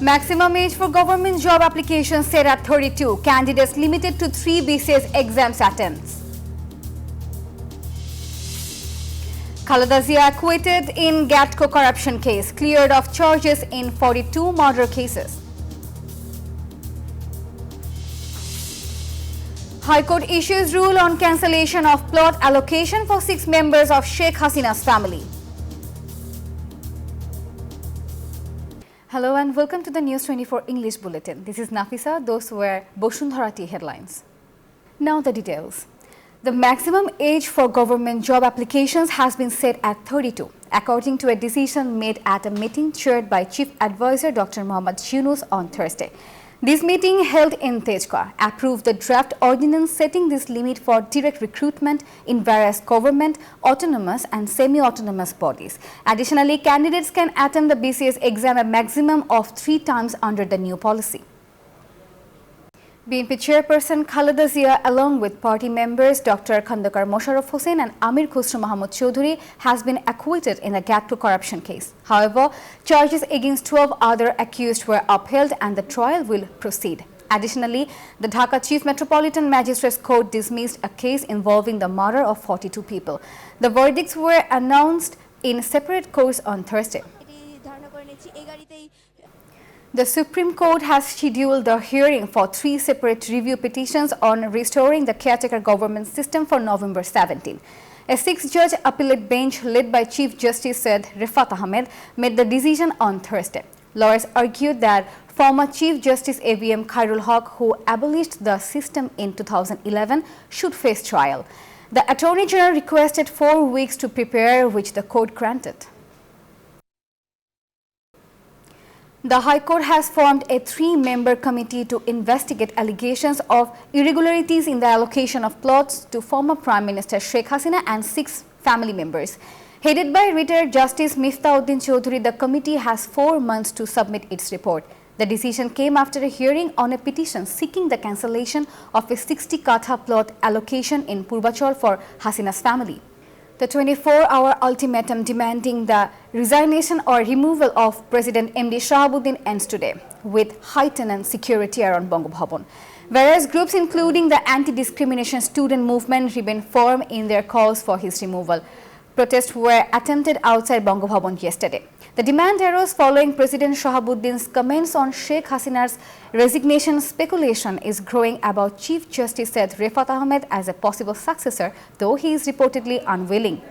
Maximum age for government job applications set at 32. Candidates limited to 3 BCS exams attempts. Khaleda Zia acquitted in GATCO corruption case, cleared of charges in 42 murder cases. High Court issues rule on cancellation of plot allocation for 6 members of Sheikh Hasina's family. Hello and welcome to the News 24 English Bulletin. This is Nafisa. Those were Bashundhara headlines. Now the details. The maximum age for government job applications has been set at 32, according to a decision made at a meeting chaired by Chief Advisor Dr. Mohammad Yunus on Thursday. This meeting, held in Tejka, approved the draft ordinance setting this limit for direct recruitment in various government, autonomous and semi-autonomous bodies. Additionally, candidates can attempt the BCS exam a maximum of 3 times under the new policy. BNP chairperson Khaleda Zia, along with party members Dr. Khandakar Mosharraf Hossain and Amir Khusro Mohammad Chaudhuri, has been acquitted in the GATCO corruption case. However, charges against 12 other accused were upheld and the trial will proceed. Additionally, the Dhaka Chief Metropolitan Magistrates Court dismissed a case involving the murder of 42 people. The verdicts were announced in separate courts on Thursday. The Supreme Court has scheduled the hearing for 3 separate review petitions on restoring the caretaker government system for November 17. A 6-judge appellate bench led by Chief Justice Said Rifat Ahmed made the decision on Thursday. Lawyers argued that former Chief Justice AVM Khairul Haq, who abolished the system in 2011, should face trial. The Attorney General requested 4 weeks to prepare, which the court granted. The High Court has formed a 3-member committee to investigate allegations of irregularities in the allocation of plots to former Prime Minister Sheikh Hasina and 6 family members. Headed by retired Justice Miftauddin Chaudhuri, the committee has 4 months to submit its report. The decision came after a hearing on a petition seeking the cancellation of a 60 katha plot allocation in Purbachal for Hasina's family. The 24-hour ultimatum demanding the resignation or removal of President MD Shahabuddin ends today, with heightened security around Bongo Bhavan. Various groups, including the anti-discrimination student movement, remain firm in their calls for his removal. Protests were attempted outside Bongo Bhavan yesterday. The demand arose following President Shahabuddin's comments on Sheikh Hasina's resignation. Speculation is growing about Chief Justice Said Rifat Ahmed as a possible successor, though he is reportedly unwilling.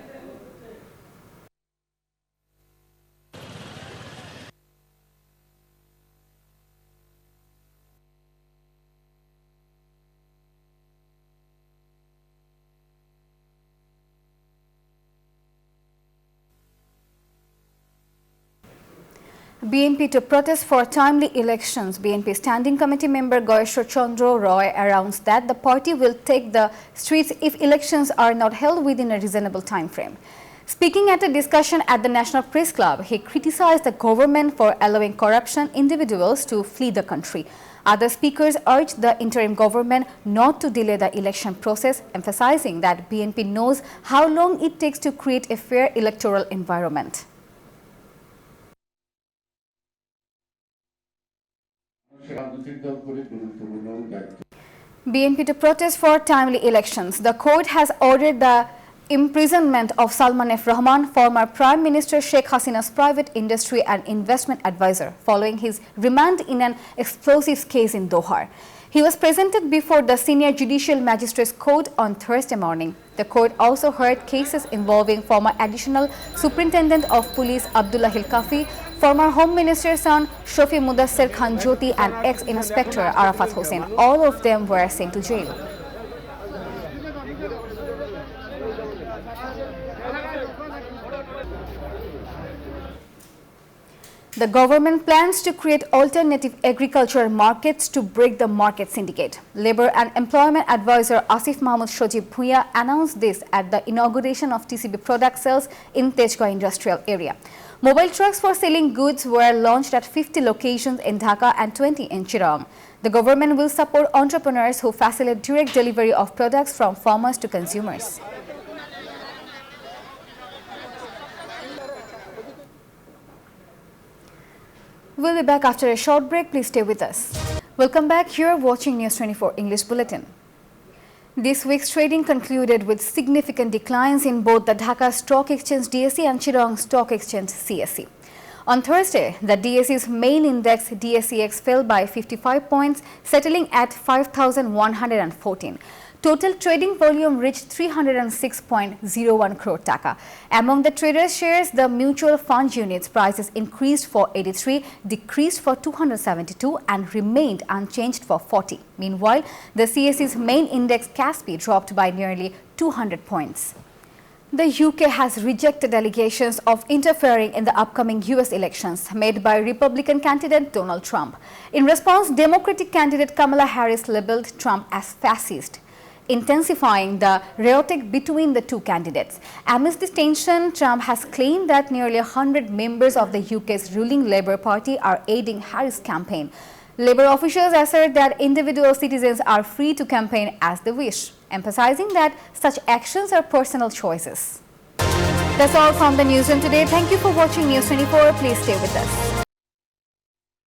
BNP to protest for timely elections. BNP Standing Committee member Gayeshwar Chandra Roy announced that the party will take the streets if elections are not held within a reasonable time frame. Speaking at a discussion at the National Press Club, he criticized the government for allowing corruption individuals to flee the country. Other speakers urged the interim government not to delay the election process, emphasizing that BNP knows how long it takes to create a fair electoral environment. BNP to protest for timely elections. The court has ordered the imprisonment of Salman F. Rahman, former Prime Minister Sheikh Hasina's private industry and investment advisor, following his remand in an explosives case in Doha. He was presented before the Senior Judicial Magistrates Court on Thursday morning. The court also heard cases involving former Additional Superintendent of Police Abdullah Hilkafi, former Home Minister's son Shofi Mudassir Khan Jyoti and ex-Inspector Arafat Hossain. All of them were sent to jail. The government plans to create alternative agricultural markets to break the market syndicate. Labour and Employment Advisor Asif Mahmood Shojib Bhuiya announced this at the inauguration of TCB product sales in Tejka Industrial Area. Mobile trucks for selling goods were launched at 50 locations in Dhaka and 20 in Chittagong. The government will support entrepreneurs who facilitate direct delivery of products from farmers to consumers. We'll be back after a short break. Please stay with us. Welcome back. You're watching News 24 English Bulletin. This week's trading concluded with significant declines in both the Dhaka Stock Exchange DSE and Chittagong Stock Exchange CSE. On Thursday, the DSE's main index DSEX fell by 55 points, settling at 5,114. Total trading volume reached 306.01 crore taka. Among the traders' shares, the mutual fund units prices increased for 83, decreased for 272 and remained unchanged for 40. Meanwhile, the CSE's main index KASPI dropped by nearly 200 points. The UK has rejected allegations of interfering in the upcoming US elections made by Republican candidate Donald Trump. In response, Democratic candidate Kamala Harris labeled Trump as fascist, intensifying the rhetoric between the two candidates. Amidst this tension, Trump has claimed that nearly 100 members of the UK's ruling Labour Party are aiding Harris' campaign. Labour officials assert that individual citizens are free to campaign as they wish, emphasizing that such actions are personal choices. That's all from the newsroom today. Thank you for watching News 24. Please stay with us.